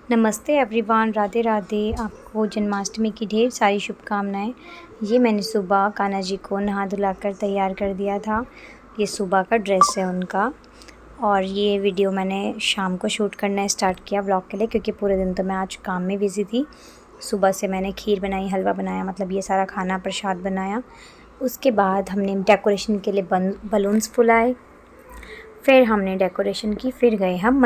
नमस्ते एवरीवन, राधे राधे। आपको जन्माष्टमी की ढेर सारी शुभकामनाएं। ये मैंने सुबह कान्हा जी को नहा धुलाकर तैयार कर दिया था। ये सुबह का ड्रेस है उनका। और ये वीडियो मैंने शाम को शूट करना स्टार्ट किया ब्लॉग के लिए, क्योंकि पूरे दिन तो मैं आज काम में बिज़ी थी। सुबह से मैंने खीर बनाई, हलवा बनाया, मतलब ये सारा खाना प्रसाद बनाया। उसके बाद हमने डेकोरेशन के लिए बलून्स फुलाए। फिर हमने डेकोरेशन की, फिर गए हम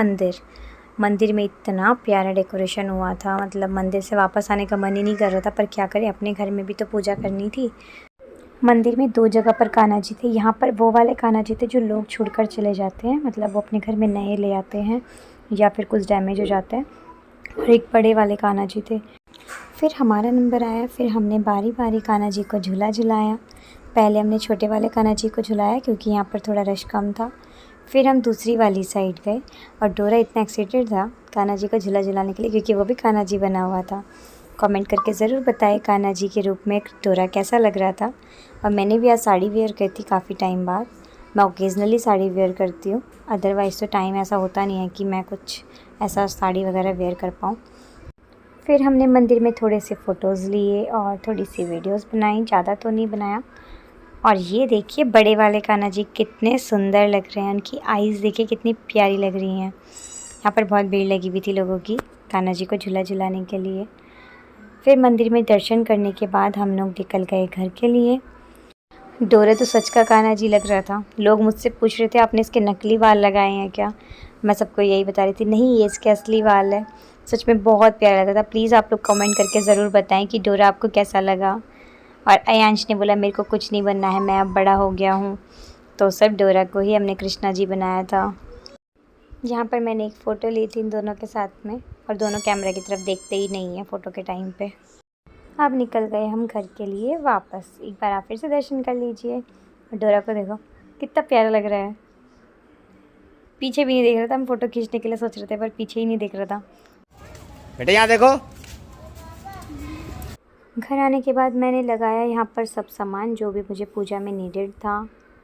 मंदिर में इतना प्यारा डेकोरेशन हुआ था, मतलब मंदिर से वापस आने का मन ही नहीं कर रहा था, पर क्या करें, अपने घर में भी तो पूजा करनी थी। मंदिर में 2 जगह पर कान्हा जी थे। यहाँ पर वो वाले कान्हा जी थे जो लोग छोड़कर चले जाते हैं, मतलब वो अपने घर में नए ले आते हैं या फिर कुछ डैमेज हो जाता है। और एक बड़े वाले कान्हा जी थे। फिर हमारा नंबर आया, फिर हमने बारी बारी कान्हा जी को झूला झुलाया। पहले हमने छोटे वाले कान्हा जी को झुलाया क्योंकि यहाँ पर थोड़ा रश कम था। फिर हम दूसरी वाली साइड गए और डोरा इतना एक्साइटेड था कान्हा जी को झूला झुलाने के लिए, क्योंकि वो भी कान्हा जी बना हुआ था। कमेंट करके ज़रूर बताएं कान्हा जी के रूप में डोरा कैसा लग रहा था। और मैंने भी आज साड़ी वेयर की थी काफ़ी टाइम बाद। मैं ओकेजनली साड़ी वेयर करती हूँ, अदरवाइज़ तो टाइम ऐसा होता नहीं है कि मैं कुछ ऐसा साड़ी वगैरह वेयर कर पाऊँ। फिर हमने मंदिर में थोड़े से फ़ोटोज़ लिए और थोड़ी सी वीडियोज़ बनाई, ज़्यादा तो नहीं बनाया। और ये देखिए बड़े वाले कान्हा जी कितने सुंदर लग रहे हैं, उनकी आईज़ देखिए कितनी प्यारी लग रही हैं। यहाँ पर बहुत भीड़ लगी हुई थी लोगों की कान्हा जी को झूला झुलाने के लिए। फिर मंदिर में दर्शन करने के बाद हम लोग निकल गए घर के लिए। डोरा तो सच का कान्हा जी लग रहा था। लोग मुझसे पूछ रहे थे आपने इसके नकली बाल लगाए हैं क्या। मैं सबको यही बता रही थी, नहीं ये इसके असली बाल है। सच में बहुत प्यारा लगा था। प्लीज़ आप लोग कमेंट करके ज़रूर बताएं कि डोरा आपको कैसा लगा। और अयांश ने बोला मेरे को कुछ नहीं बनना है, मैं अब बड़ा हो गया हूँ। तो सब डोरा को ही हमने कृष्णा जी बनाया था। यहाँ पर मैंने एक फ़ोटो ली थी इन दोनों के साथ में, और दोनों कैमरा की तरफ देखते ही नहीं हैं फ़ोटो के टाइम पे। अब निकल गए हम घर के लिए वापस। एक बार आप फिर से दर्शन कर लीजिए। और डोरा को देखो कितना प्यारा लग रहा है। पीछे भी नहीं देख रहा था, हम फ़ोटो खींचने के लिए सोच रहे थे पर पीछे ही नहीं देख रहा था। बेटा यहाँ देखो। घर आने के बाद मैंने लगाया यहाँ पर सब सामान जो भी मुझे पूजा में नीडेड था,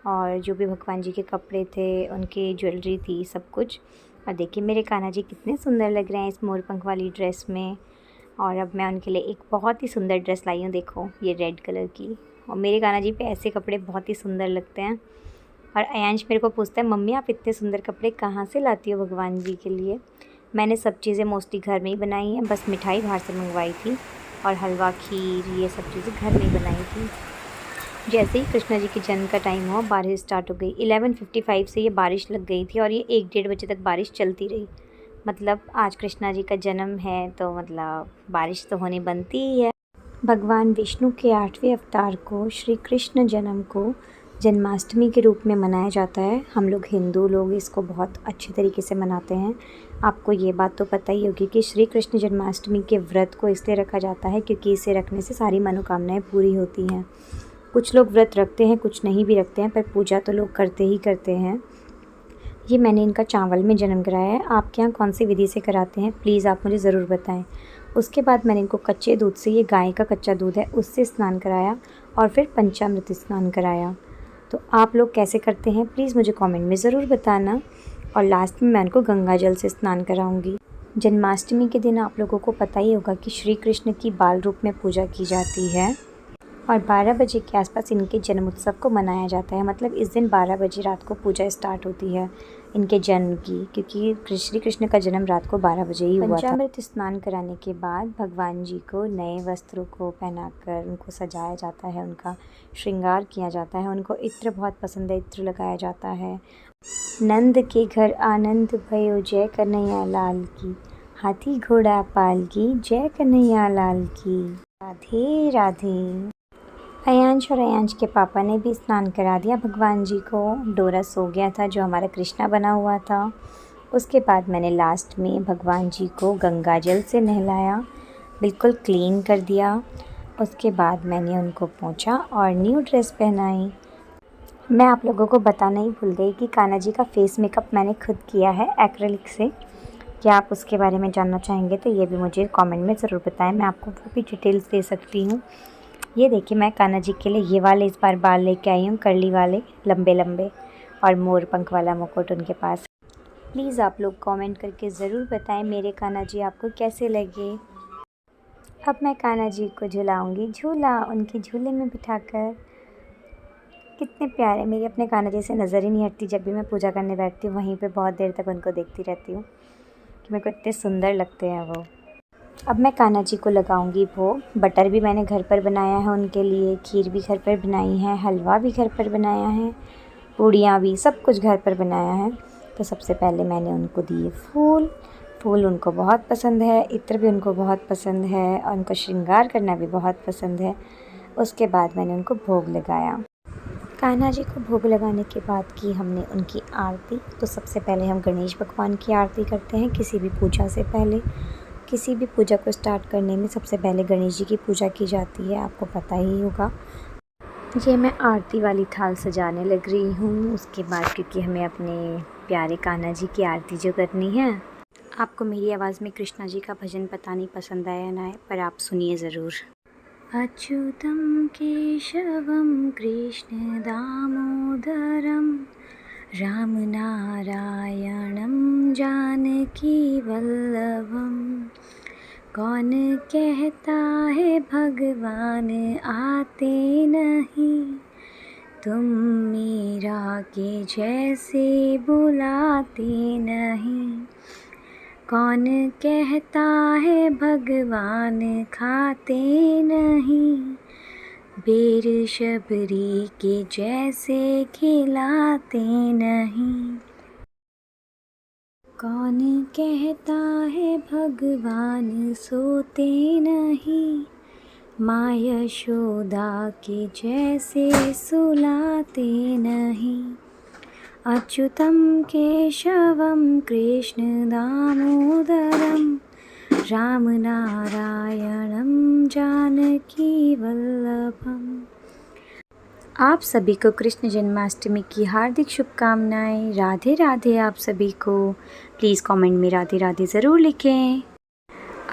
और जो भी भगवान जी के कपड़े थे, उनकी ज्वेलरी थी, सब कुछ। और देखिए मेरे कान्हा जी कितने सुंदर लग रहे हैं इस मोरपंख वाली ड्रेस में। और अब मैं उनके लिए एक बहुत ही सुंदर ड्रेस लाई हूँ, देखो ये रेड कलर की। और मेरे कान्हा जी पे ऐसे कपड़े बहुत ही सुंदर लगते हैं। और अयांश मेरे को पूछता है मम्मी आप इतने सुंदर कपड़े कहाँ से लाती हो भगवान जी के लिए। मैंने सब चीज़ें मोस्टली घर में ही बनाई हैं, बस मिठाई बाहर से मंगवाई थी और हलवा खीर ये सब चीज़ें घर में ही बनाई थी। जैसे ही कृष्णा जी के जन्म का टाइम हुआ बारिश स्टार्ट हो गई। 11:55 से ये बारिश लग गई थी और ये 1-1:30 बजे तक बारिश चलती रही। मतलब आज कृष्णा जी का जन्म है तो मतलब बारिश तो होनी बनती ही है। भगवान विष्णु के 8वें अवतार को, श्री कृष्ण जन्म को जन्माष्टमी के रूप में मनाया जाता है। हम लोग हिंदू लोग इसको बहुत अच्छे तरीके से मनाते हैं। आपको ये बात तो पता ही होगी कि श्री कृष्ण जन्माष्टमी के व्रत को इसलिए रखा जाता है क्योंकि इसे रखने से सारी मनोकामनाएं पूरी होती हैं। कुछ लोग व्रत रखते हैं, कुछ नहीं भी रखते हैं, पर पूजा तो लोग करते ही करते हैं। ये मैंने इनका चावल में जन्म कराया है। आपके यहाँ कौन सी विधि से कराते हैं प्लीज़ आप मुझे ज़रूर बताएं। उसके बाद मैंने इनको कच्चे दूध से, ये गाय का कच्चा दूध है, उससे स्नान कराया और फिर पंचामृत स्नान कराया। तो आप लोग कैसे करते हैं प्लीज़ मुझे कमेंट में ज़रूर बताना। और लास्ट में मैं इनको गंगा जल से स्नान कराऊंगी। जन्माष्टमी के दिन आप लोगों को पता ही होगा कि श्री कृष्ण की बाल रूप में पूजा की जाती है और 12 बजे के आसपास इनके जन्म उत्सव को मनाया जाता है। मतलब इस दिन 12 बजे रात को पूजा स्टार्ट होती है इनके जन्म की, क्योंकि श्री कृष्ण का जन्म रात को 12 बजे ही हुआ था। पंचामृत स्नान कराने के बाद भगवान जी को नए वस्त्रों को पहनाकर उनको सजाया जाता है, उनका श्रृंगार किया जाता है। उनको इत्र बहुत पसंद है, इत्र लगाया जाता है। नंद के घर आनंद भयो जय कन्हैया लाल की, हाथी घोड़ा पाल की जय कन्हैया लाल की। राधे राधे। अयांश और अयांश के पापा ने भी स्नान करा दिया भगवान जी को। डोरा सो गया था जो हमारा कृष्णा बना हुआ था। उसके बाद मैंने लास्ट में भगवान जी को गंगा जल से नहलाया, बिल्कुल क्लीन कर दिया। उसके बाद मैंने उनको पोंछा और न्यू ड्रेस पहनाई। मैं आप लोगों को बताना ही भूल गई कि कान्हा जी का फेस मेकअप मैंने खुद किया है एक्रेलिक से। क्या आप उसके बारे में जानना चाहेंगे तो ये भी मुझे कमेंट में ज़रूर बताएं, मैं आपको वो भी डिटेल्स दे सकती हूँ। ये देखिए मैं कान्हा जी के लिए ये वाले इस बार बाल लेके आई हूँ, कर्ली वाले लंबे लंबे, और मोर पंख वाला मुकुट उनके पास। प्लीज़ आप लोग कमेंट करके ज़रूर बताएं मेरे कान्हा जी आपको कैसे लगे। अब मैं कान्हा जी को झुलाऊंगी झूला, उनके झूले में बिठाकर। कितने प्यारे, मेरी अपने कान्हा जी से नज़र ही नहीं हटती। जब भी मैं पूजा करने बैठती हूँ वहीं पे बहुत देर तक उनको देखती रहती हूँ कि मेरे को इतने सुंदर लगते हैं वो। अब मैं कान्हा जी को लगाऊंगी भोग। बटर भी मैंने घर पर बनाया है उनके लिए, खीर भी घर पर बनाई है, हलवा भी घर पर बनाया है, पूड़ियाँ भी, सब कुछ घर पर बनाया है। तो सबसे पहले मैंने उनको दिए फूल उनको बहुत पसंद है, इत्र भी उनको बहुत पसंद है और उनको श्रृंगार करना भी बहुत पसंद है। उसके बाद मैंने उनको भोग लगाया। कान्हा जी को भोग लगाने के बाद की हमने उनकी आरती। तो सबसे पहले हम गणेश भगवान की आरती करते हैं। किसी भी पूजा से पहले, किसी भी पूजा को स्टार्ट करने में सबसे पहले गणेश जी की पूजा की जाती है, आपको पता ही होगा। ये मैं आरती वाली थाल सजाने लग रही हूँ। उसके बाद क्योंकि हमें अपने प्यारे कान्हा जी की आरती जो करनी है। आपको मेरी आवाज़ में कृष्णा जी का भजन पता नहीं पसंद आया ना है, पर आप सुनिए ज़रूर। अच्युतं केशवं कृष्ण दामोदरं रामनारायणं जानकी वल्लभं। कौन कहता है भगवान आते नहीं, तुम मीरा के जैसे बुलाते नहीं। कौन कहता है भगवान खाते नहीं, बेर शबरी के जैसे खिलाते नहीं। कौन कहता है भगवान सोते नहीं, माँ यशोदा के जैसे सुलाते नहीं। अच्युतं केशवं कृष्ण दामोदरं रामनारायणं जानकी वल्लभम। आप सभी को कृष्ण जन्माष्टमी की हार्दिक शुभकामनाएं। राधे राधे आप सभी को। प्लीज़ कमेंट में राधे राधे ज़रूर लिखें।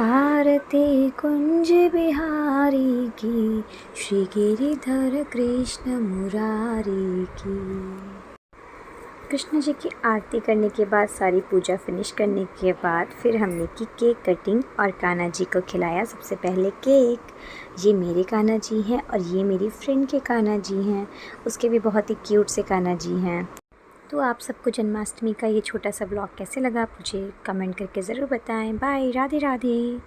आरती कुंज बिहारी की, श्री गिरिधर कृष्ण मुरारी की। कृष्ण जी की आरती करने के बाद, सारी पूजा फिनिश करने के बाद फिर हमने की केक कटिंग और कान्हा जी को खिलाया सबसे पहले केक। ये मेरे कान्हा जी हैं और ये मेरी फ्रेंड के कान्हा जी हैं, उसके भी बहुत ही क्यूट से कान्हा जी हैं। तो आप सबको जन्माष्टमी का ये छोटा सा ब्लॉग कैसे लगा मुझे कमेंट करके ज़रूर बताएं। बाय, राधे राधे।